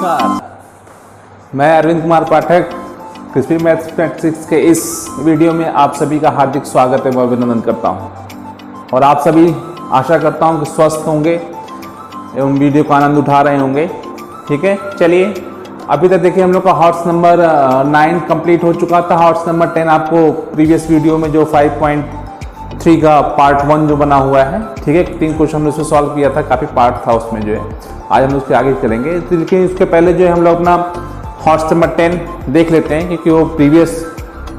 नमस्कार, मैं अरविंद कुमार पाठक कृषि मैथमेटिक्स के इस वीडियो में आप सभी का हार्दिक स्वागत एवं अभिनंदन करता हूं। और आप सभी आशा करता हूं कि स्वस्थ होंगे एवं वीडियो का आनंद उठा रहे होंगे। ठीक है, चलिए अभी तक देखिए हम लोग का हॉर्स नंबर 9 कंप्लीट हो चुका था। हॉर्स नंबर 10 आपको प्रीवियस वीडियो में जो 5.3 का पार्ट 1 जो बना हुआ है, ठीक है, 3 क्वेश्चन हमने उसमें सॉल्व किया था, काफ़ी पार्ट था उसमें जो है। आज हम उसके आगे चलेंगे, लेकिन इसके पहले जो है हम लोग अपना हॉर्स नंबर 10 देख लेते हैं, क्योंकि वो प्रीवियस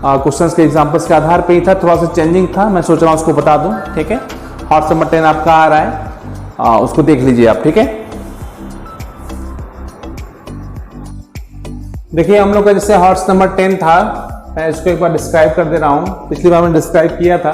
क्वेश्चंस के एग्जांपल्स के आधार पे ही था, थोड़ा सा चेंजिंग था, मैं सोच रहा हूँ उसको बता दूँ। ठीक है, हॉर्स नंबर 10 आपका आ रहा है, उसको देख लीजिए आप। ठीक है, देखिए हम लोग का जैसे हॉर्स नंबर 10 था, मैं इसको एक बार डिस्क्राइब कर दे रहा हूँ, पिछली बार मैंने डिस्क्राइब किया था।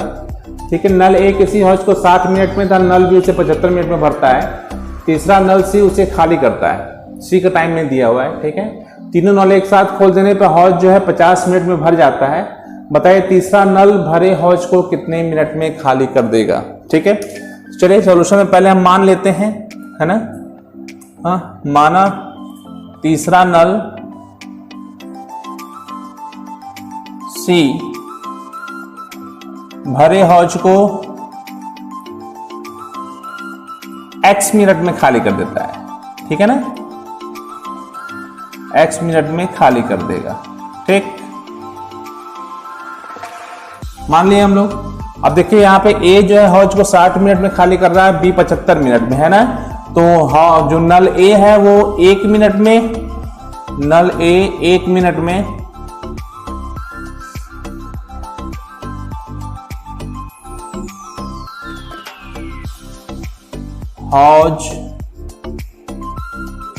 ठीक है, नल ए किसी हॉर्स को 60 मिनट में था, नल बी उसे 75 मिनट में भरता है, तीसरा नल सी उसे खाली करता है, सी का टाइम में दिया हुआ है। ठीक है, तीनों नल एक साथ खोल देने पर हौज जो है 50 मिनट में भर जाता है। बताइए तीसरा नल भरे हौज को कितने मिनट में खाली कर देगा। ठीक है, चलिए सॉल्यूशन में पहले हम मान लेते हैं, है ना। हाँ, माना तीसरा नल सी भरे हौज को x मिनट में खाली कर देता है। ठीक है ना, x मिनट में खाली कर देगा। ठीक, मान लिए हम लोग। अब देखिए यहाँ पे A जो है हौज को 60 मिनट में खाली कर रहा है, B 75 मिनट में, है ना। तो जो नल A है वो 1 मिनट में, नल A 1 मिनट में हौज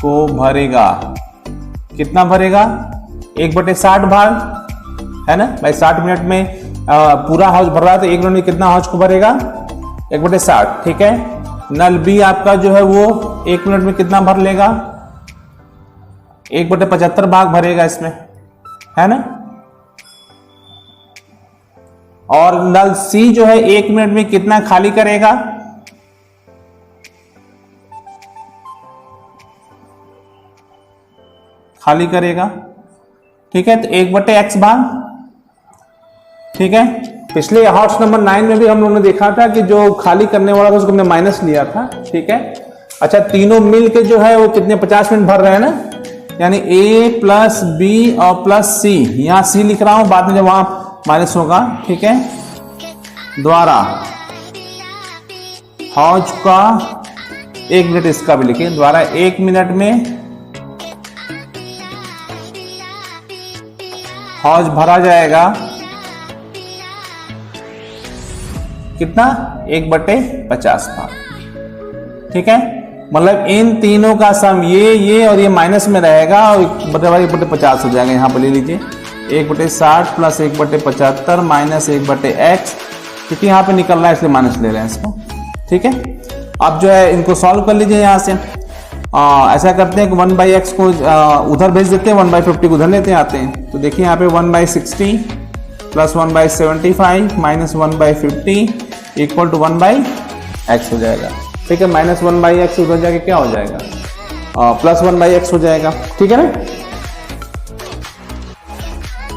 को भरेगा। कितना भरेगा? 1/60 भाग, है ना भाई। 60 मिनट में पूरा हौज भर रहा है, तो 1 मिनट में कितना हौज को भरेगा? 1/60। ठीक है, नल बी आपका जो है वो 1 मिनट में कितना भर लेगा? 1/75 भाग भरेगा इसमें, है ना। और नल सी जो है 1 मिनट में कितना खाली करेगा? खाली करेगा। ठीक है, तो 1/x भाग। ठीक है, पिछले हॉर्स नंबर 9 में भी हम लोगों ने देखा था कि जो खाली करने वाला था उसको हमने माइनस लिया था। ठीक है, अच्छा तीनों मिल के जो है वो कितने 50 मिनट भर रहे हैं ना, यानी A प्लस B और प्लस C, यहां C लिख रहा हूं, बाद में जब वहां माइनस होगा। ठीक है, द्वारा हौज का 1 मिनट, इसका भी लिखिए, द्वारा 1 मिनट में हौज भरा जाएगा। कितना? 1/50 भाग। ठीक है, मतलब इन तीनों का सम ये और ये माइनस में रहेगा और 1/50 हो जाएगा। यहां पर ले लीजिए 1/60 प्लस 1/75 माइनस 1/x, क्योंकि यहां पे निकल रहा है इसलिए माइनस ले रहे हैं इसको। ठीक है, अब जो है इनको सॉल्व कर लीजिए। यहां से ऐसा करते हैं कि 1/x को उधर भेज देते हैं, 1/50 को उधर लेते आते हैं। तो देखिए यहाँ पे 1/60 plus 1/75 minus 1/50 equal to 1/x हो जाएगा। ठीक है, माइनस 1/x उधर जाके क्या हो जाएगा? प्लस 1/x हो जाएगा। ठीक है ना।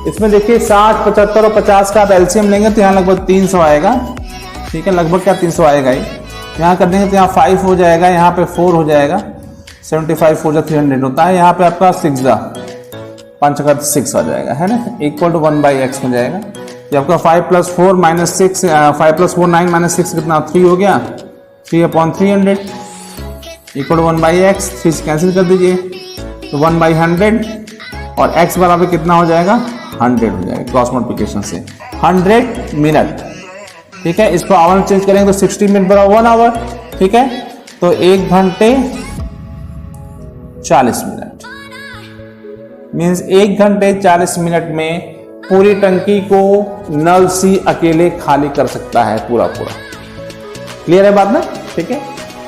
इसमें देखिए 60, 75 और 50 का आप एलसीएम लेंगे तो यहाँ लगभग 300 आएगा। ठीक है, लगभग क्या 300 आएगा ही। यहाँ कर देंगे तो यहाँ 5 हो जाएगा, यहाँ पे 4 हो जाएगा, 75 4 300 होता है। यहाँ पे आपका 6 आ जाएगा, है ना, इक्वल टू 1/x हो जाएगा। ये आपका 5 + 4 - 6, 5 + 4 9 - 6 कितना? 3 हो गया, 3/300 इक्वल टू 1/x। 3 से कैंसिल कर दीजिए तो 1/100 और x बराबर कितना हो जाएगा? 100 हो जाएगा क्रॉस मल्टीप्लिकेशन से। 100 मिनट। ठीक है, इसको आवर चेंज करेंगे तो 60 मिनट बराबर 1 आवर। ठीक है, तो 1 घंटे 40 मिनट मीन्स 1 घंटे 40 मिनट में पूरी टंकी को नल सी अकेले खाली कर सकता है, पूरा। क्लियर है बात ना। ठीक है,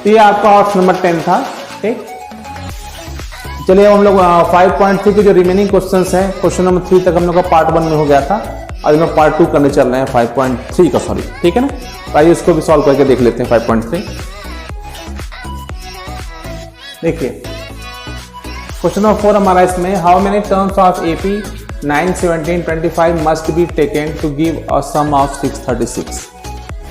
तो ये आपका हॉर्स नंबर 10 था। ठीक, चलिए हम लोग 5.3 के जो रिमेनिंग क्वेश्चंस हैं, क्वेश्चन नंबर 3 तक हम लोग का पार्ट 1 में हो गया था। आज हम लोग पार्ट 2 करने चल रहे हैं 5.3 का, सॉरी। ठीक है ना, तो आइए इसको भी सॉल्व करके देख लेते हैं। 5.3 देखिए क्वेश्चन नंबर 4 हमारा इसमें, how many terms of AP 9, 17, 25 must be taken to give a sum of 636।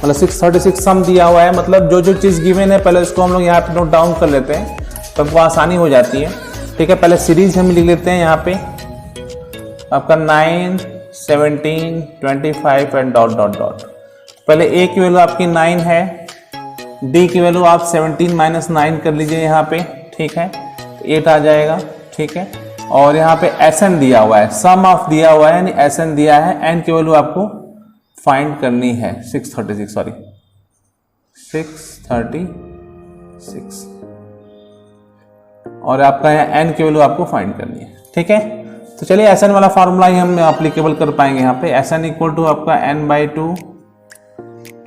मतलब 636 सम दिया हुआ है, मतलब जो जो चीज़ गिवन है पहले उसको हम लोग यहाँ पे नोट डाउन कर लेते हैं, तब वो आसानी हो जाती है। ठीक है, पहले सीरीज हम लिख लेते हैं यहाँ पे आपका 9, 17, 25 एंड डॉट डॉट डॉट। पहले A की वैल्यू आपकी 9 है, D की वैल्यू आप 17 माइनस 9 कर लीजिए यहाँ पे। ठीक है, 8 आ जाएगा। ठीक है, और यहाँ पे SN दिया हुआ है, सम ऑफ दिया हुआ है यानी SN दिया है, N की वैल्यू आपको फाइंड करनी है 636 और आपका यहाँ N की वैल्यू आपको फाइंड करनी है। ठीक है, तो चलिए SN वाला फार्मूला ही हम अप्लीकेबल कर पाएंगे यहाँ पे। SN इक्वल टू आपका N/2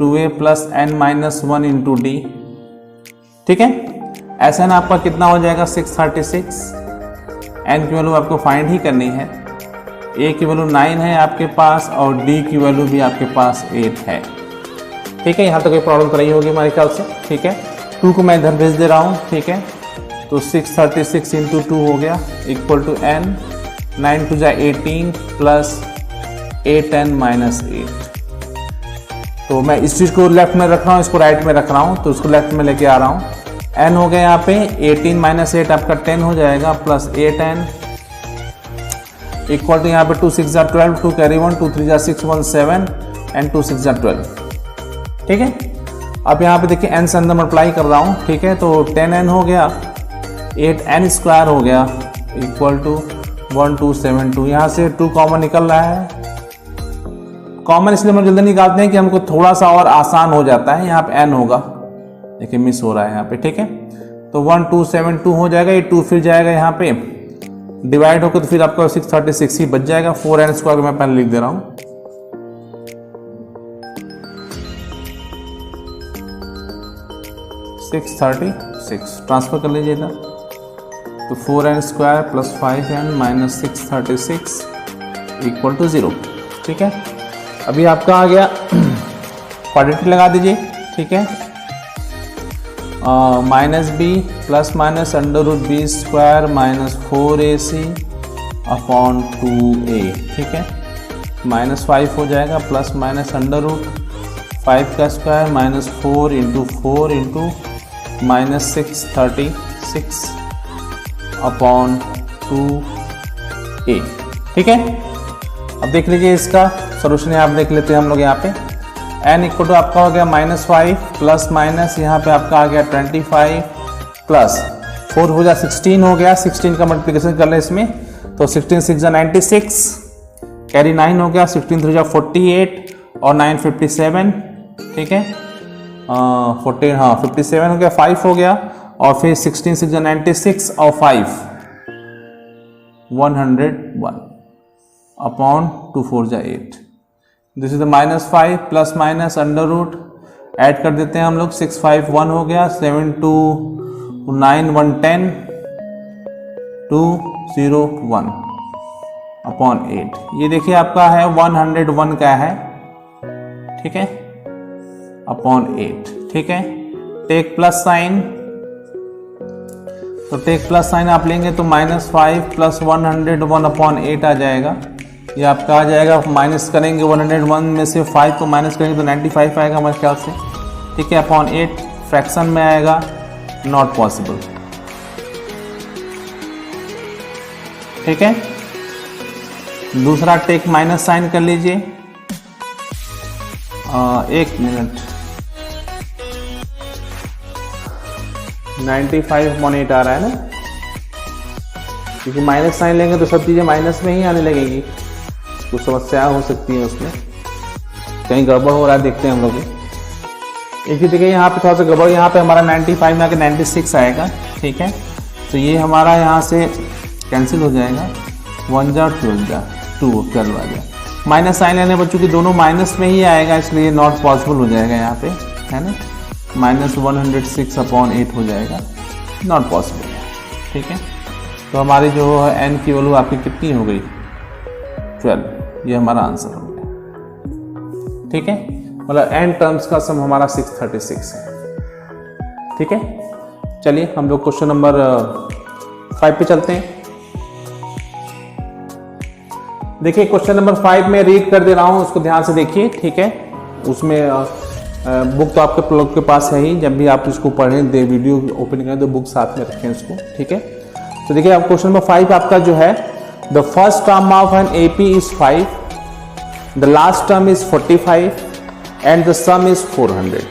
2A plus N minus 1 into D। ठीक है, SN आपका कितना हो जाएगा 636, N की वैल्यू आपको फाइंड ही करनी है। A की वैल्यू 9 है आपके पास और D की वैल्यू भी आपके पास 8 है। ठीक है, यहाँ तो कोई प्रॉब्लम तो नहीं होगी हमारे ख्याल से। ठीक है, 2 को मैं इधर भेज दे रहा हूँ। ठीक है, तो 636 इंटू 2 हो गया equal to N, 9 2 18 plus 8N minus 8। तो मैं इस चीज़ को लेफ्ट में रख रहा हूँ, इसको राइट में रख रहा हूँ, तो उसको लेफ्ट में लेके आ रहा हूँ। N हो गया यहाँ पे 18 माइनस 8 आपका 10 हो जाएगा प्लस 8N इक्वल टू यहाँ पे 2 6 12, 2 कैरी 1, 2 3 6 1 7 एंड 2 6 12। ठीक है, अब यहाँ पे देखिए N से अंदर मल्टीप्लाई कर रहा हूँ। ठीक है, तो 10N हो गया, 8N स्क्वायर हो गया इक्वल टू 1272। यहाँ से 2 कॉमन निकल रहा है, कॉमन इसलिए हम जल्दी निकालते हैं कि हमको थोड़ा सा और आसान हो जाता है। यहाँ पे N होगा, देखिए मिस हो रहा है यहाँ पे। ठीक है, तो 1272 हो जाएगा, ये 2 फिर जाएगा यहाँ पे डिवाइड होकर, तो फिर आपका 636 ही बच जाएगा। 4N स्क्वायर मैं पहले लिख दे रहा हूँ। ट्रांसफर कर लीजिए इधर, तो 4N square plus 5N minus 636 equal to 0। ठीक है, अभी आपका आ गया, क्वाड्रेटिक लगा दीजिए। ठीक है, minus B plus minus under root B square minus 4AC upon 2A। ठीक है, माइनस 5 हो जाएगा प्लस माइनस अंडर रूट 5 का square minus 4 into 4 into minus 636 upon 2A। ठीक है, अब देख लीजिए इसका सोल्यूशन आप देख लेते हैं हम लोग। यहाँ पे N इक्वल टू आपका हो गया -5 प्लस माइनस यहाँ पे आपका आ गया 25 प्लस 4 हो गया 16 हो गया। 16 का मल्टीप्लिकेशन कर ले इसमें, तो 16 6 96 कैरी 9 हो गया, 16 3 48 और 9 57। ठीक है, 57 हो गया, 5 हो गया और फिर 16 6 96 और 5 101 upon 2 4 8। This is the -5 plus minus under root add कर देते हैं हम लोग। 6 5 1 हो गया, 7 2 9 1 10 2 0 1 अपॉन 8। ये देखिए आपका है 101 का है। ठीक है, अपॉन 8। ठीक है, टेक प्लस साइन, तो टेक प्लस साइन आप लेंगे तो -5 प्लस 101 अपॉन 8 आ जाएगा। ये आपका आ जाएगा, माइनस करेंगे 101 में से 5 को माइनस करेंगे तो 95 आएगा हमारे ख्याल से। ठीक है, अपॉन 8 फ्रैक्शन में आएगा, नॉट पॉसिबल। ठीक है, दूसरा टेक माइनस साइन कर लीजिए। 1 मिनट, 95/8 आ रहा है ना, क्योंकि माइनस साइन लेंगे तो सब चीज़ें माइनस में ही आने लगेगी, कुछ समस्या हो सकती है उसमें, कहीं गड़बड़ हो रहा है, देखते हैं हम लोग। एक ही देखिए यहाँ पे थोड़ा सा गड़बड़, यहाँ पे हमारा 95 में आके 96 आएगा। ठीक है, तो ये हमारा यहाँ से कैंसिल हो जाएगा, 1 जा 12 आ गया। माइनस साइन लेने बच्चों की दोनों माइनस में ही आएगा, इसलिए नॉट पॉसिबल हो जाएगा यहाँ पे, है ना। -106 अपॉन 8 हो जाएगा, नॉट पॉसिबल। ठीक है, तो हमारी जो है n की वैल्यू आपकी कितनी हो गई, 12। ये हमारा आंसर हो गया। ठीक है, मतलब n टर्म्स का सम हमारा 636 है। ठीक है, चलिए हम लोग क्वेश्चन नंबर 5 पे चलते हैं। देखिए क्वेश्चन नंबर 5 में रीड कर दे रहा हूँ, उसको ध्यान से देखिए, ठीक है। उसमें बुक तो आपके लोग के पास है ही, जब भी आप इसको पढ़ें दे वीडियो ओपन करें तो बुक साथ में रखें इसको, ठीक है। तो देखिए अब क्वेश्चन नंबर 5 आपका जो है, the first term of an AP is 5, the last term is 45 and the some is 400।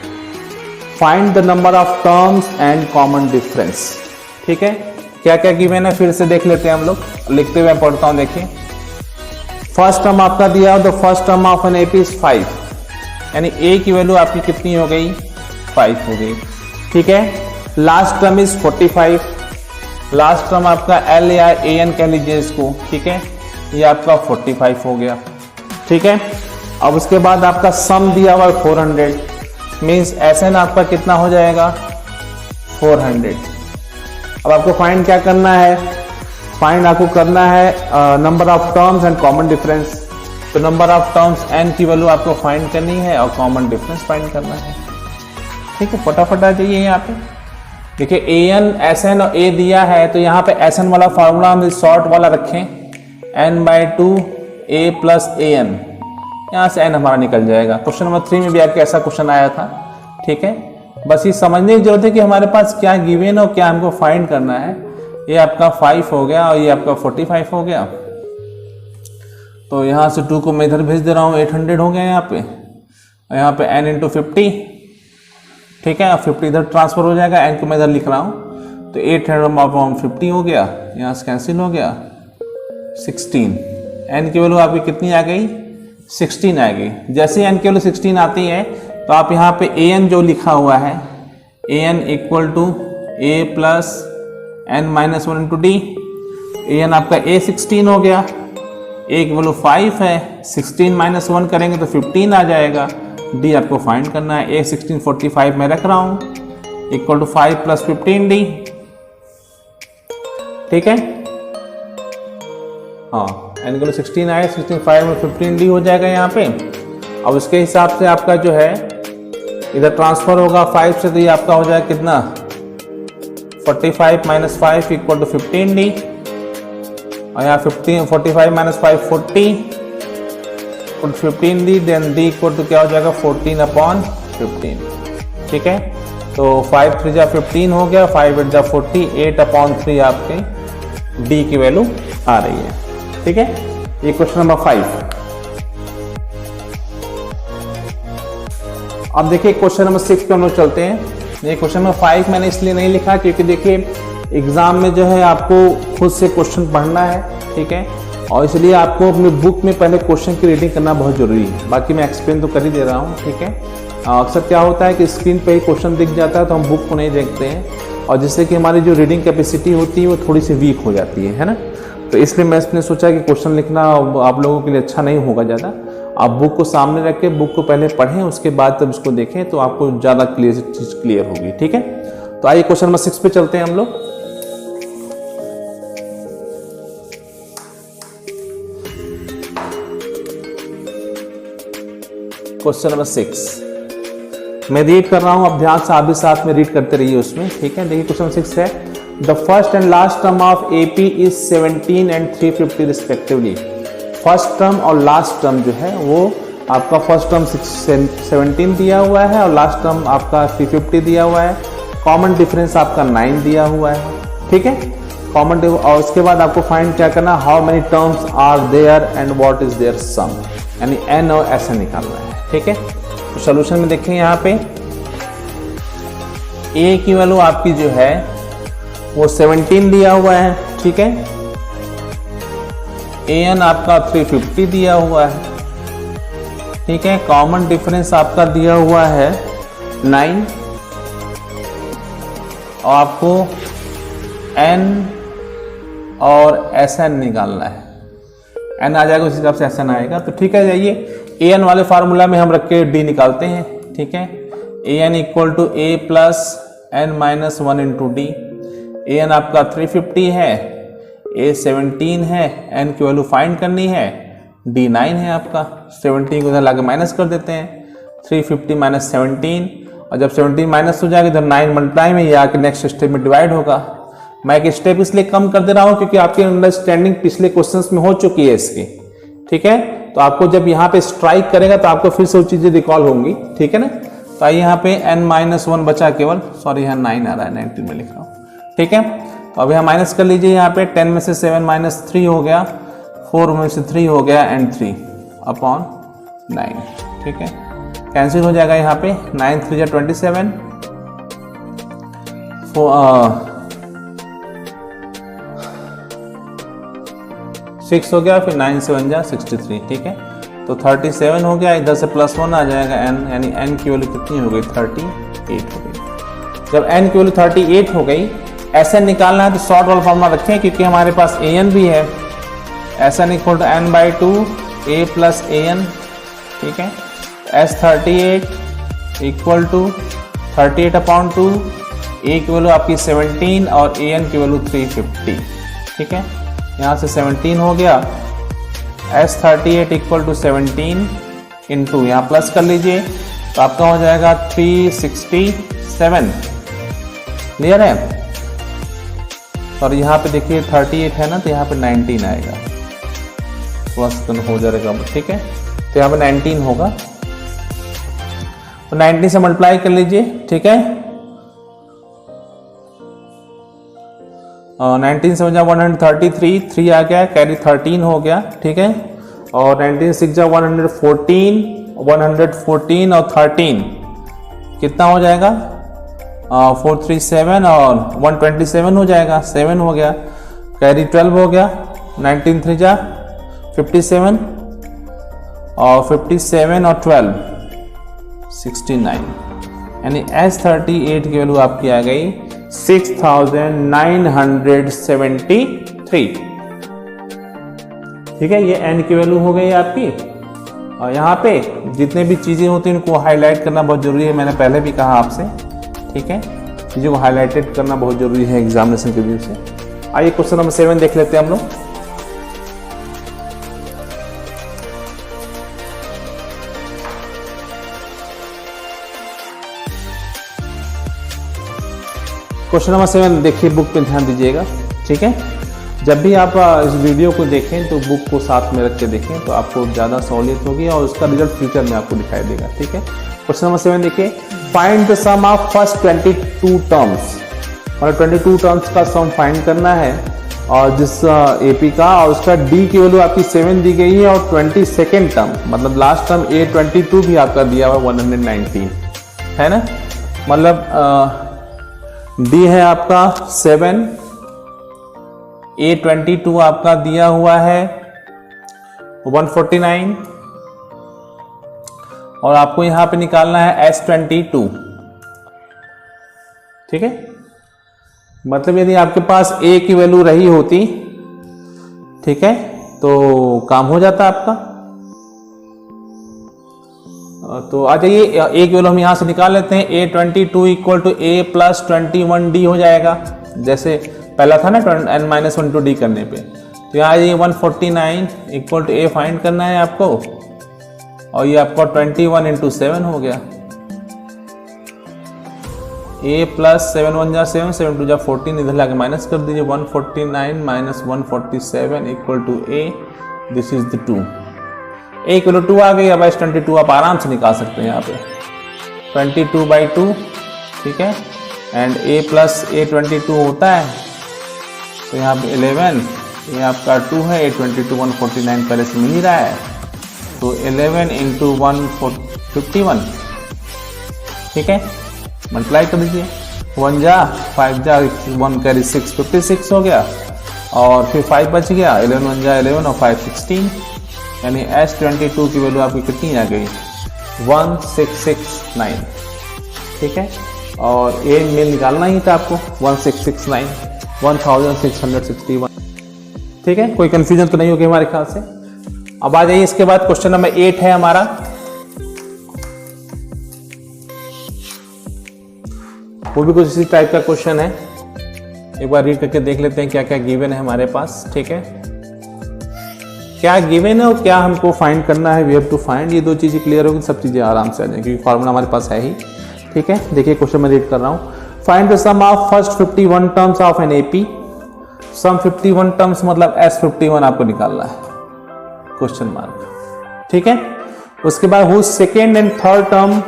Find the number of terms and common difference, ठीक है। क्या क्या गिवन है फिर से देख लेते हैं हम लोग, लिखते हुए पढ़ता हूं। देखिए फर्स्ट टर्म आपका दिया हो, the first term of an AP is 5, यानी ए की वैल्यू आपकी कितनी हो गई, 5 हो गई, ठीक है। Last term is 45, last term आपका एल या ए एन कह लीजिए इसको, ठीक है, ये आपका 45 हो गया, ठीक है। अब उसके बाद आपका सम दिया हुआ 400, मीन्स एस एन आपका कितना हो जाएगा, 400। अब आपको फाइंड क्या करना है, फाइंड आपको करना है number of terms and common difference. तो नंबर ऑफ टर्म्स एन की वैल्यू आपको फाइंड करनी है और कॉमन डिफरेंस फाइंड करना है, ठीक है। फटाफट आ जाइए यहाँ पे। देखिए ए एन एस एन और ए दिया है, तो यहाँ पे एस एन वाला फार्मूला हम शॉर्ट वाला रखें, n/2 a plus A N, यहाँ से n हमारा निकल जाएगा। क्वेश्चन नंबर 3 में भी आपके ऐसा क्वेश्चन आया था, ठीक है। बस ये समझने की जरूरत है कि हमारे पास क्या गिवन और क्या हमको फाइंड करना है। ये आपका 5 हो गया और ये आपका 45 हो गया। तो यहाँ से 2 को मैं इधर भेज दे रहा हूँ, 800 हो गया यहाँ पे, और यहाँ पे n × 50, ठीक है। 50 इधर ट्रांसफर हो जाएगा, n को मैं इधर लिख रहा हूँ, तो 800/50 हो गया, यहाँ से कैंसिल हो गया, 16। n की वैल्यू आपकी कितनी आ गई, 16 आ गई। जैसे n की वैल्यू 16 आती है तो आप यहाँ पे an जो लिखा हुआ है, an = a plus n-1 × d, an आपका a 16 हो गया, a की वैल्यू 5 है, 16 - 1 करेंगे तो 15 आ जाएगा। d आपको फाइंड करना है, a 16 45 में रख रहा हूँ, = 5 + 15d, ठीक है। हाँ n की 16 आए, 16 5 में 15d हो जाएगा यहाँ पे। अब उसके हिसाब से आपका जो है इधर ट्रांसफर होगा 5 से, तो ये आपका हो जाएगा कितना, 45 - 5 = 15d, और यहाँ 45 - 5 40 15d, देन d = क्या हो जाएगा, 14/15, ठीक है। तो 5 × 3 = 15 हो गया, 5 × 8 = 40, 8/3 आपके d की वैल्यू आ रही है, ठीक है। ये क्वेश्चन नंबर 5। अब देखिए क्वेश्चन नंबर 6 पे हम लोग चलते हैं। ये क्वेश्चन नंबर 5 मैंने इसलिए नहीं लिखा क्योंकि देखिए एग्जाम में जो है आपको खुद से क्वेश्चन पढ़ना है, ठीक है, और इसलिए आपको अपनी बुक में पहले क्वेश्चन की रीडिंग करना बहुत जरूरी है। बाकी मैं एक्सप्लेन तो कर ही दे रहा हूँ, ठीक है। अक्सर क्या होता है कि स्क्रीन पे ही क्वेश्चन दिख जाता है तो हम बुक को नहीं देखते हैं, और जिससे कि हमारी जो रीडिंग कैपेसिटी होती है वो थोड़ी सी वीक हो जाती है ना। तो इसलिए मैंने सोचा कि क्वेश्चन लिखना आप लोगों के लिए अच्छा नहीं होगा ज़्यादा। आप बुक को सामने रख के बुक को पहले पढ़ें, उसके बाद तब इसको देखें तो आपको ज़्यादा चीज़ क्लियर होगी, ठीक है। तो आइए क्वेश्चन नंबर 6 पे चलते हैं हम लोग। क्वेश्चन नंबर 6 मैं रीड कर रहा हूं, अब ध्यान से आप भी साथ में रीड करते रहिए उसमें, ठीक है। देखिए क्वेश्चन 6 है, the first and last term of AP is 17 and 350 respectively. First term और लास्ट टर्म जो है वो आपका फर्स्ट टर्म 17 दिया हुआ है और लास्ट टर्म आपका 350 दिया हुआ है। कॉमन डिफरेंस आपका 9 दिया हुआ है, ठीक है। कॉमन, और उसके बाद आपको फाइंड क्या करना, how many terms are there and what is there sum, यानी n और s निकालना है, ठीक है। तो सोल्यूशन में देखें यहाँ पे a की वैल्यू आपकी जो है वो 17 दिया हुआ है, ठीक है। an आपका 350 दिया हुआ है, ठीक है। कॉमन डिफरेंस आपका दिया हुआ है 9, और आपको n और sn निकालना है। n आ जाएगा उस हिसाब से sn आएगा, तो ठीक है। जाइए an वाले फार्मूला में हम रख के d निकालते हैं, ठीक है। an = a plus n-1 × d। an आपका 350 है, a 17 है, n की वैल्यू फाइंड करनी है, d 9 है आपका। 17 को इधर लाके माइनस कर देते हैं, 350 - 17, और जब 17 माइनस हो जाएगा इधर 9 मल्टीप्लाई में, ये आके नेक्स्ट स्टेप में डिवाइड होगा। मैं एक स्टेप इसलिए कम कर दे रहा हूँ क्योंकि आपकी अंडरस्टैंडिंग पिछले क्वेश्चंस में हो चुकी है इसकी, ठीक है। तो आपको जब यहाँ पे स्ट्राइक करेगा तो आपको फिर से वो चीजें रिकॉल होंगी, ठीक है ना। तो आइए यहाँ पे n-1 बचा केवल, सॉरी यहाँ 9 आ रहा है, 19 में लिख रहा हूँ, ठीक है। तो अब यहाँ माइनस कर लीजिए, यहाँ पे 10 में से 7 माइनस 3 हो गया, 4 में से 3 हो गया एंड 3 अपॉन 9, ठीक है। कैंसिल हो जाएगा यहाँ पे, 9 3 जा 27, 6 हो गया, फिर 9 7 जा 63, ठीक है। तो 37 हो गया, इधर से +1 आ जाएगा n, यानी n की वैल्यू कितनी हो गई, 38 हो गई। जब n की वैल्यू 38 हो गई, SN निकालना है तो शॉर्ट वाला फॉर्मूला रखें, क्योंकि हमारे पास an भी है। SN equal to n/2 a plus an, ठीक है। S38 equal to 38 upon 2, a की वैल्यू आपकी 17 और an की वैल्यू 350, ठीक है। यहाँ से 17 हो गया, S38 इक्वल टू 17 इंटू यहाँ प्लस कर लीजिए तो आपका हो जाएगा 367, क्लियर है। और यहाँ पे देखिए 38 है ना, तो यहाँ पे 19 आएगा, प्लस हो जाएगा, ठीक है। तो यहाँ पे 19 होगा, तो 19 से मल्टीप्लाई कर लीजिए, ठीक है। 19 से 133, 3 आ गया, कैरी 13 हो गया, ठीक है। और 19 6 जा 114, 114 और 13 कितना हो जाएगा, 437 और 127 हो जाएगा, 7 हो गया, कैरी 12 हो गया, 19 3 जा 57 और 57 और 12 69, यानी S38 की वैल्यू आपकी आ गई 6973, ठीक है। ये n की वैल्यू हो गई आपकी। और यहाँ पे जितने भी चीजें होती हैं उनको हाईलाइट करना बहुत जरूरी है, मैंने पहले भी कहा आपसे, ठीक है। चीजों को हाईलाइटेड करना बहुत जरूरी है एग्जामिनेशन के व्यू से। आइए क्वेश्चन नंबर 7 देख लेते हैं हम लोग। क्वेश्चन नंबर 7 देखिए, बुक पे ध्यान दीजिएगा, ठीक है। जब भी आप इस वीडियो को देखें तो बुक को साथ में रख के देखें तो आपको ज़्यादा सहूलियत होगी और उसका रिजल्ट फ्यूचर में आपको दिखाई देगा, ठीक है। क्वेश्चन नंबर 7 देखिए, find the sum of first 22 terms, मतलब 22 टर्म्स का सम फाइंड करना है और जिस एपी का, और उसका डी की वैल्यू आपकी 7 दी गई है और 22nd टर्म मतलब लास्ट टर्म A22 भी आपका दिया हुआ 119 है ना, मतलब डी है आपका 7, A22 आपका दिया हुआ है 149 और आपको यहां पे निकालना है S22, ठीक है। मतलब यदि आपके पास A की वैल्यू रही होती, ठीक है, तो काम हो जाता आपका। तो आ जाइए, A की वैल्यू हम यहां से निकाल लेते हैं। A22 equal to A plus 21D हो जाएगा, जैसे पहला था ना n-1 टू डी करने पे। तो यहाँ ये 149 इक्वल टू A फाइंड करना है आपको, और ये आपका 21 इंटू 7 हो गया। A प्लस 7 1 जा 7, 7 2 जा 14, इधर लाके माइनस कर दीजिए। 149 minus 147 equal to A, this is the 2। A की वैल्यू 2 आ गई। अब S22 आप आराम से निकाल सकते हैं यहाँ पे, 22/2, ठीक है। एंड A प्लस A22 होता है, तो यहाँ पे 11, ये आपका 2 है, A22 149 पहले से मिल ही रहा है, तो 11 इंटू 151, ठीक है। मल्टीप्लाई कर दीजिए, 1 जा 5 जा 1 कैरी 6, 56 हो गया, और फिर 5 बच गया, 11 1 जा 11 और 5 16, यानी S22 की वैल्यू आपकी कितनी आ गई, 1669, ठीक है। और A मिल निकालना ही था आपको, 1669, 1661, ठीक है। कोई कंफ्यूजन तो नहीं होगी हमारे ख्याल से। अब आ जाइए, इसके बाद क्वेश्चन नंबर 8 है हमारा। वो भी कुछ इसी टाइप का क्वेश्चन है, एक बार रीड करके देख लेते हैं क्या क्या गिवन है हमारे पास, ठीक है। क्या गिवन है और क्या हमको फाइंड करना है, वी हैव टू फाइंड, ये दो चीजें क्लियर होगी, सब चीजें आराम से आ जाएंगी, क्योंकि फॉर्मूला हमारे पास है ही, ठीक है। देखिए क्वेश्चन में रीड कर रहा हूं, find the sum of first 51 terms of an AP. Sum 51 terms मतलब S51 आपको निकालना है, क्वेश्चन मार्क। ठीक है, उसके बाद whose second and third term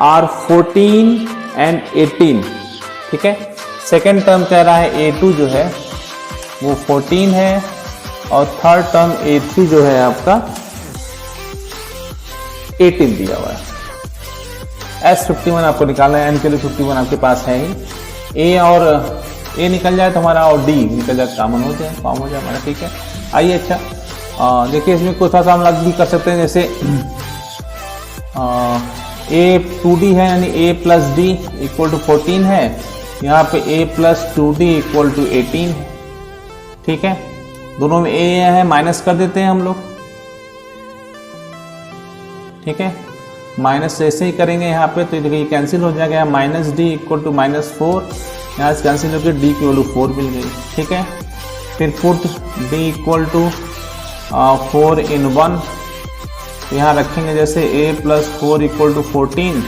are 14 and 18। ठीक है, सेकेंड टर्म कह रहा है A2 जो है वो 14 है और थर्ड टर्म A3 जो है आपका 18 दिया हुआ है। S51 आपको निकालना है, N के लिए 51 आपके पास है ही। A और A निकल जाए तो हमारा और D निकल जाए, कॉमन हो जाए हमारा। ठीक है, आइए अच्छा देखिए इसमें कुछ सा हम अलग भी कर सकते हैं, जैसे A 2D है यानी A plus D equal to 14 है, यहाँ पे A plus 2D equal to 18 है। ठीक है, दोनों में A है, माइनस कर देते हैं हम लोग। ठीक है, माइनस जैसे ही करेंगे यहाँ पे तो देखिए कैंसिल हो जाएगा, माइनस D इक्वल टू -4, यहाँ से कैंसिल होकर D की वैल्यू 4 मिल गई। ठीक है, फिर put D equal to 4 in 1, यहाँ रखेंगे जैसे A plus 4 equal to 14,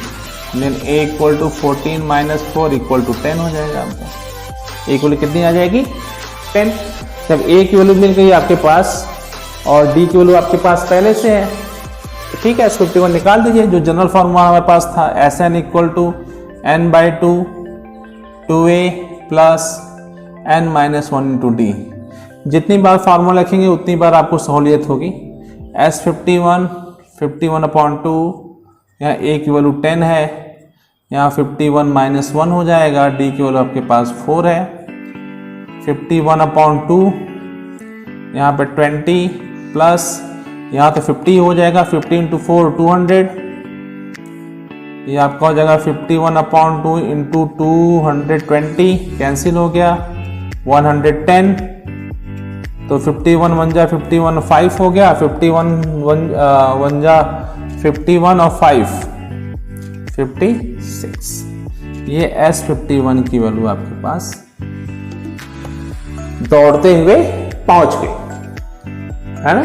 then A equal to 14 minus 4 equal to 10 हो जाएगा आपका। A की वैल्यू कितनी आ जाएगी 10। जब A की वैल्यू मिल गई आपके पास और D की वैल्यू आपके पास पहले से है, ठीक है, S51 निकाल दीजिए। जो जनरल फॉर्मूला हमारे पास था Sn equal to n/2 2A plus n minus 1 into D। जितनी बार फार्मूला लिखेंगे उतनी बार आपको सहूलियत होगी। S51 51/2, यहाँ A की वैल्यू 10 है, यहाँ 51 माइनस 1 हो जाएगा, D की वैल्यू आपके पास 4 है। 51/2 यहाँ पे 20 प्लस यहाँ तो 50 हो जाएगा, 50 इंटू 4 200, ये आपका हो जाएगा 51/2 इंटू 220, कैंसिल हो गया 110, तो 51 1 जा 51 5 हो गया, 51 1 जा 51 और 5 56। ये S51 की वैल्यू आपके पास दौड़ते हुए पहुंच गई, है ना।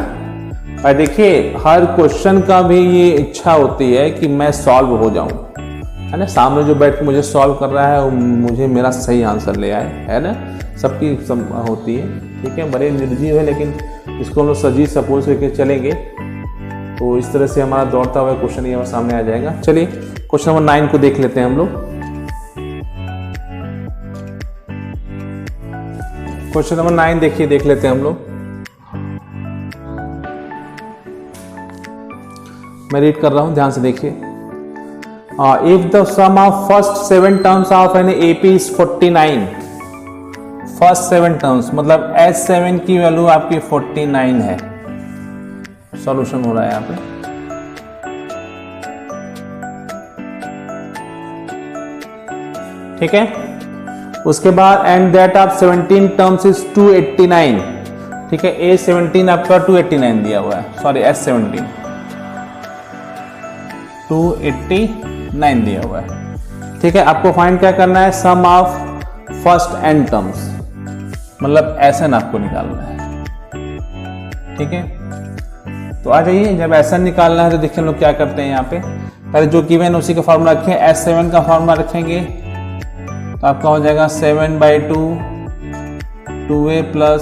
और देखिए हर क्वेश्चन का भी ये इच्छा होती है कि मैं सॉल्व हो जाऊं, है ना। सामने जो बैठ के मुझे सॉल्व कर रहा है वो मुझे मेरा सही आंसर ले आए, है ना। सबकी सब होती है, ठीक है। बड़े निर्जीव है लेकिन इसको हम लोग सजीव सपोज करके चलेंगे तो इस तरह से हमारा दौड़ता हुआ क्वेश्चन ये सामने आ जाएगा। चलिए क्वेश्चन नंबर 9 को देख लेते हैं हम लोग। क्वेश्चन नंबर 9 देखिए, देख लेते हैं हम लोग। मैं रीड कर रहा हूं, ध्यान से देखिए। If the sum of first 7 terms of an AP is 49, first 7 terms मतलब S7 की वैल्यू आपकी 49 है। सॉल्यूशन हो रहा है यहाँ पे। ठीक है, उसके बाद and that of 17 terms is 289। ठीक है, A17 आपका 289 दिया हुआ है, सॉरी S17 289 दिया हुआ है। ठीक है, आपको फाइंड क्या करना है, सम ऑफ फर्स्ट n टर्म्स मतलब Sn आपको निकालना है। ठीक है, तो आ जाइए, जब Sn निकालना है तो देखिए हम लोग क्या करते हैं। यहाँ पे पहले जो गिवन उसी का फॉर्मूला रखें, S7 का फॉर्मूला रखेंगे तो आपका हो जाएगा 7/2 2A plus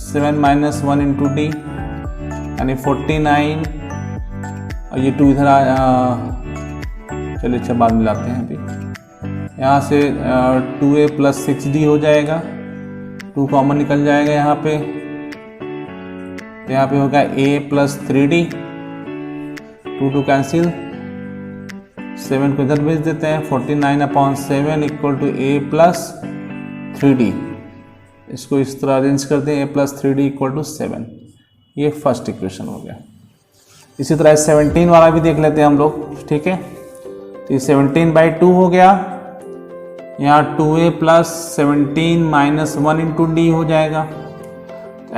7 minus 1 into D यानी 49, और ये 2 इधर चलिए अच्छा बाद में लाते हैं। अभी यहाँ से 2A प्लस 6D हो जाएगा, 2 कॉमन निकल जाएगा यहाँ पे, तो यहाँ पे होगा A प्लस 3D, 2 कैंसिल, 7 को इधर भेज देते हैं, 49/7 equal to A plus 3D। इसको इस तरह अरेंज कर दें, A plus 3D equal to 7। ये फर्स्ट इक्वेशन हो गया। इसी तरह 17 वाला भी देख लेते हैं हम लोग। ठीक है, तो ये 17/2 हो गया, यहाँ 2A plus 17 minus 1 into D हो जाएगा।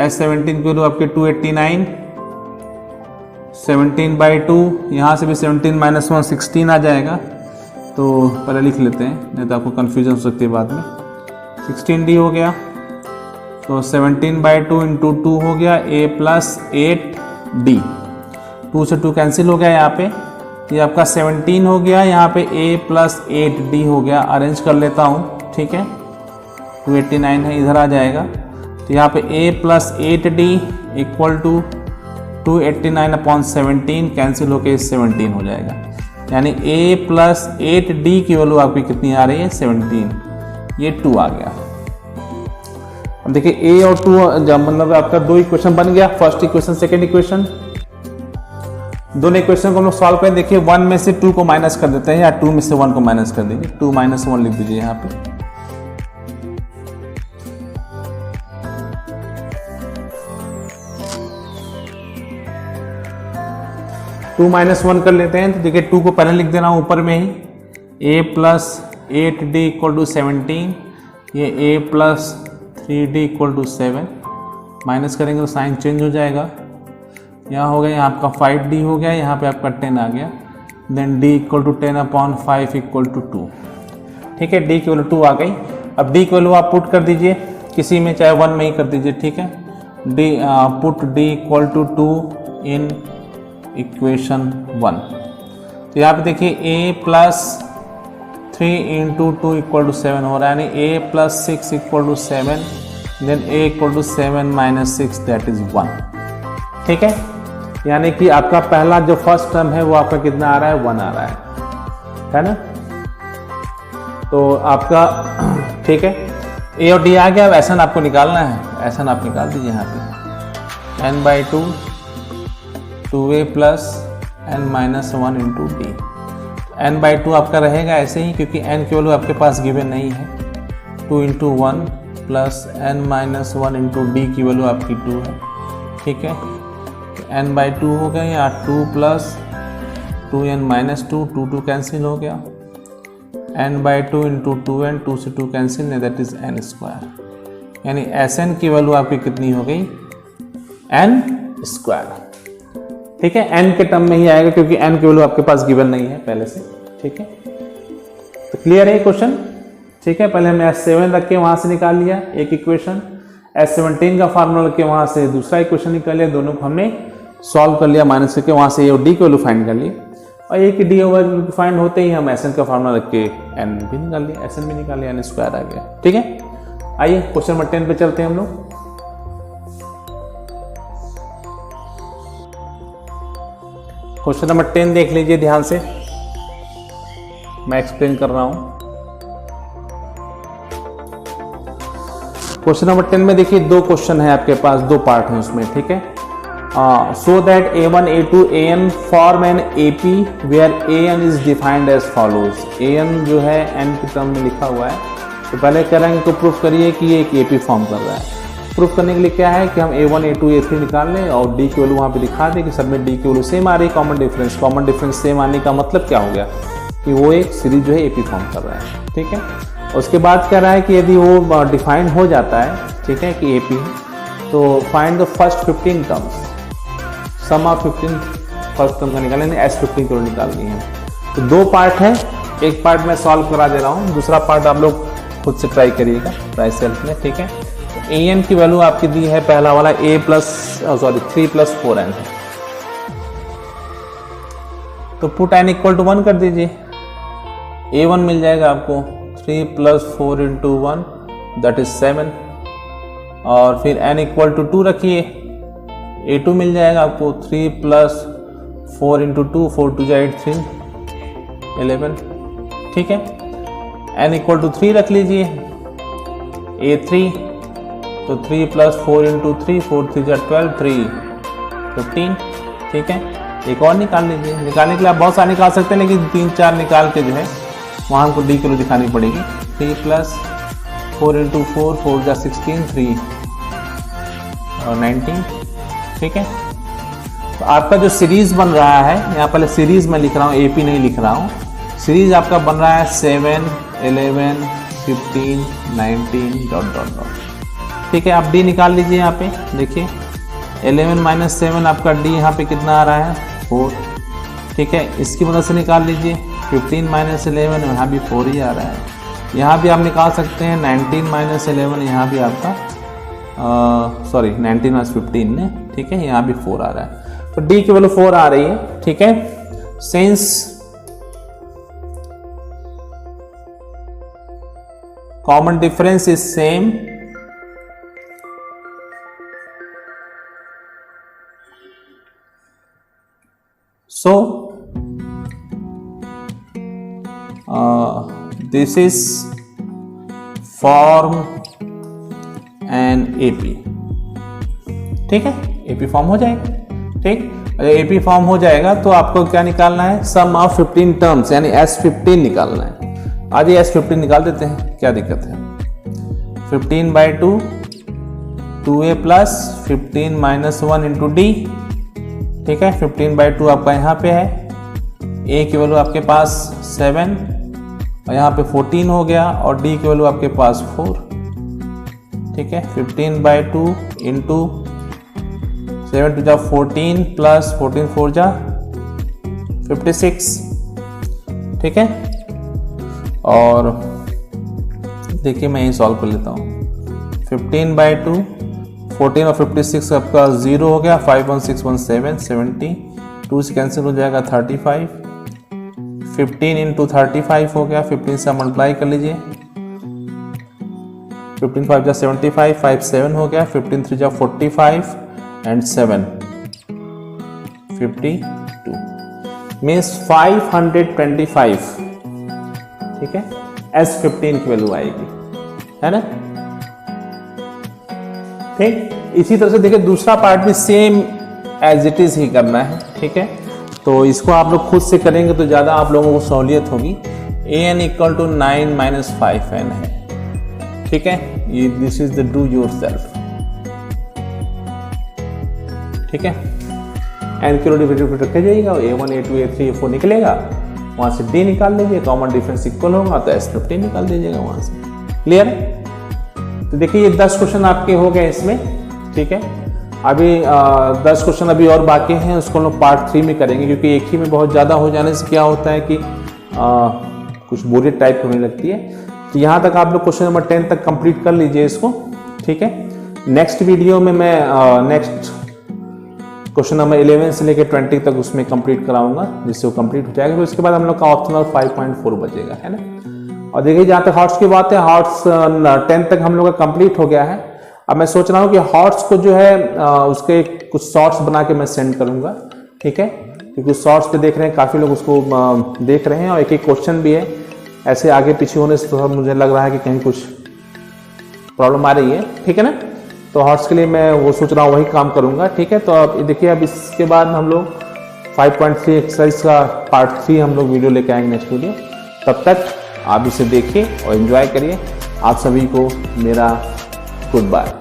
S17 की वैल्यू आपके 289, 17/2, यहाँ से भी 17 माइनस 1 16 आ जाएगा। तो पहले लिख लेते हैं, नहीं तो आपको कन्फ्यूजन हो सकती है बाद में। 16D हो गया, तो 17/2 इंटू 2 हो गया A प्लस 8D, 2 से 2 कैंसिल हो गया यहाँ पे, ये आपका 17 हो गया, यहाँ पे A प्लस 8D हो गया। अरेंज कर लेता हूँ, ठीक है, 289 है, इधर आ जाएगा। तो यहाँ पे A plus 8D equal to 289/17 cancel होके 17 हो जाएगा, यानी a प्लस 8d की वैल्यू आपकी कितनी आ रही है 17, ये 2 आ गया। अब देखिए a और 2 जब मतलब आपका दो इक्वेशन बन गया, फर्स्ट इक्वेशन सेकेंड इक्वेशन। दोनों इक्वेशन को हम लोग सॉल्व करें। देखिए 1 में से 2 को माइनस कर देते हैं या 2 में से 1 को माइनस कर दीजिए, 2 - 1 लिख दीजिए यहाँ पे। टू माइनस 1 कर लेते हैं, तो देखिए 2 को पहले लिख दे रहा हूँ ऊपर में ही, a प्लस 8d = 17, ये a प्लस 3d = 7, माइनस करेंगे तो साइन चेंज हो जाएगा। यहाँ हो गया, यहाँ आपका 5d हो गया, यहाँ पे आपका 10 आ गया, देन d = 10/5 = 2। ठीक है, d की वैल्यू 2 आ गई। अब d की वैल्यू आप पुट कर दीजिए किसी में, चाहे 1 में ही कर दीजिए। ठीक है, पुट d = 2 इन इक्वेशन 1। तो यहाँ पे देखिए a प्लस 3 × 2 = 7 हो रहा है, यानी a plus 6 = 7, then a = 7 - 6 that is 1। ठीक है, यानी कि आपका पहला जो फर्स्ट टर्म है वो आपका कितना आ रहा है 1 आ रहा है ना। तो आपका ठीक है, a और d आ गया। अब एसन आपको निकालना है, एसन आप निकाल दीजिए यहाँ पे, n/2 2a plus n - 1 × d। n/2 आपका रहेगा ऐसे ही, क्योंकि n की वैल्यू आपके पास गिवन नहीं है। 2 × 1 प्लस n - 1 × d की वैल्यू आपकी 2 है। ठीक है, n/2 हो गया, या 2 प्लस 2n - 2, 2 कैंसिल हो गया, n/2 × 2n, 2 से 2 कैंसिल, दैट इज n²। यानी Sn की वैल्यू आपकी कितनी हो गई n²। ठीक है, n के टर्म में ही आएगा, क्योंकि n की वैल्यू आपके पास गिवन नहीं है पहले से। ठीक है, तो क्लियर है क्वेश्चन। ठीक है, पहले हमने S7 रख के वहां से निकाल लिया एक इक्वेशन, S17 का फार्मूला रख के वहां से दूसरा इक्वेशन निकाल लिया, दोनों को हमने सॉल्व कर लिया माइनस करके, वहां से a और d की वैल्यू फाइंड कर ली, और a की d और फाइंड होते ही हम Sn का फार्मूला रख के n भी निकाल लिया, Sn भी निकाल लिया, n² आ गया। ठीक है, आइए क्वेश्चन नंबर 10 पे चलते हैं हम लोग। क्वेश्चन नंबर 10 देख लीजिए ध्यान से, मैं एक्सप्लेन कर रहा हूं। क्वेश्चन नंबर 10 में देखिए दो क्वेश्चन है आपके पास, दो पार्ट हैं उसमें। ठीक है, so that a1 a2 an form an AP where an is defined as follows. an जो है n के टर्म में लिखा हुआ है, तो पहले कह रहे हैं तो प्रूफ करिए कि ये एक AP फॉर्म कर रहा है। प्रूफ करने के लिए क्या है कि हम a1 a2 a3 निकाल लें और d की वैल्यू वहाँ पे दिखा दें कि सब में d की वैल्यू सेम आ रही है, कॉमन डिफरेंस सेम आने का मतलब क्या हो गया कि वो एक सीरीज जो है AP फॉर्म कर रहा है। ठीक है, उसके बाद कह रहा है कि यदि वो डिफाइन हो जाता है, ठीक है, कि AP है, तो find the first 15 terms, sum of 15 first term का निकालेंगे, S15 को निकालनी है। तो दो पार्ट है, एक पार्ट मैं सॉल्व करा दे रहा हूँ, दूसरा पार्ट आप लोग खुद से ट्राई करिएगा ट्राई सेल्फ में। ठीक है, an की वैल्यू आपकी दी है पहला वाला 3 + 4n है, तो पुट n = 1 कर दीजिए, a1 मिल जाएगा आपको 3 + 4 × 1 दैट इज 7, और फिर n = 2 रखिए, a2 मिल जाएगा आपको 3 + 4 × 2, 4 × 2 = 8, 3 11। ठीक है, n = 3 रख लीजिए, a3 तो 3 + 4 × 3, 4 × 3 = 12, 3 15। ठीक है, एक और निकाल लीजिए। निकालने के लिए आप बहुत सारे निकाल सकते हैं, लेकिन 3-4 निकाल के जो है वहाँ हमको d की वैल्यू दिखानी पड़ेगी। 3 + 4 × 4, 4 × 16, 3 और 19। ठीक है, तो आपका जो सीरीज बन रहा है, यहाँ पहले सीरीज में लिख रहा हूँ, AP नहीं लिख रहा हूँ, सीरीज आपका बन रहा है 7 11 15 19 ... ठीक है, आप d निकाल लीजिए यहाँ पे, देखिए 11 - 7 आपका d यहाँ पे कितना आ रहा है 4। ठीक है, इसकी मदद से निकाल लीजिए 15 - 11, यहाँ भी 4 ही आ रहा है। यहाँ भी आप निकाल सकते हैं 19 - 11, यहाँ भी आपका 19 - 15 ने। ठीक है, यहाँ भी 4 आ रहा है, तो d की वैल्यू 4 आ रही है। ठीक है, since common difference is same, So this is form an AP, ठीक है, AP फॉर्म हो जाएगा। ठीक, AP फॉर्म हो जाएगा तो आपको क्या निकालना है, सम ऑफ 15 टर्म्स यानी S15 निकालना है। आज ये S15 निकाल देते हैं, क्या दिक्कत है। 15/2 2a प्लस 15 - 1 इंटू डी, ठीक है। 15/2 आपका यहाँ पे है, a की वैल्यू आपके पास 7 और यहाँ पे 14 हो गया और d की वैल्यू आपके पास 4, ठीक है। 15/2 इंटू 7 टू जा 14 प्लस 14 4 जा 56, ठीक है। और देखिए मैं ये सॉल्व कर लेता हूँ। 15/2 14 और 56 आपका 0 हो गया, 5 1 6 1 7 70, 2 से कैंसिल हो जाएगा 35, 15 इंटू 35 हो गया, 15 से मल्टीप्लाई कर लीजिए, 15 5 जा 75, 5 7 हो गया, 15 3 जा 45 एंड 7 52 मीन्स 525, ठीक है। S15 की वैल्यू आएगी, है ना। ठीक, इसी तरह से देखिए दूसरा पार्ट भी सेम एज इट इज ही करना है, ठीक है। तो इसको आप लोग खुद से करेंगे तो ज़्यादा आप लोगों को सहूलियत होगी। an इक्वल टू 9 - 5n है, ठीक है। ये this is the do your self, ठीक है। एन की डिफरेंट रखे जाइएगा, a1 a2 a3 a4 निकलेगा, वहां से d निकाल लीजिए, कॉमन डिफरेंस इक्वल होगा तो S15 निकाल दीजिएगा वहां से। क्लियर है। तो देखिए ये 10 क्वेश्चन आपके हो गए इसमें, ठीक है। अभी 10 क्वेश्चन अभी और बाकी हैं, उसको हम लोग पार्ट 3 में करेंगे, क्योंकि एक ही में बहुत ज़्यादा हो जाने से क्या होता है कि कुछ बोरियत टाइप होने लगती है। तो यहाँ तक आप लोग क्वेश्चन नंबर 10 तक कंप्लीट कर लीजिए इसको, ठीक है। नेक्स्ट वीडियो में मैं नेक्स्ट क्वेश्चन नंबर 11 से लेकर 20 तक उसमें कंप्लीट कराऊंगा, जिससे वो कंप्लीट हो जाएगा। फिर उसके बाद हम लोग का ऑप्शनल 5.4 बचेगा, है ना। और देखिए जहाँ तक हॉट्स की बात है, हॉट्स 10 तक हम लोग का कंप्लीट हो गया है। अब मैं सोच रहा हूँ कि हॉट्स को जो है उसके कुछ शॉर्ट्स बना के मैं सेंड करूँगा, ठीक है। क्योंकि शॉर्ट्स पे देख रहे हैं काफ़ी लोग उसको देख रहे हैं और एक क्वेश्चन भी है, ऐसे आगे पीछे होने से थोड़ा मुझे लग रहा है कि कहीं कुछ प्रॉब्लम आ रही है, ठीक है ना। तो हॉट्स के लिए मैं वो सोच रहा हूँ वही काम करूँगा, ठीक है। तो अब देखिए अब इसके बाद हम लोग 5.3 एक्सरसाइज का पार्ट 3 हम लोग वीडियो लेके आएंगे नेक्स्ट वीडियो। तब तक आप इसे देखिए और एंजॉय करिए। आप सभी को मेरा गुड बाय।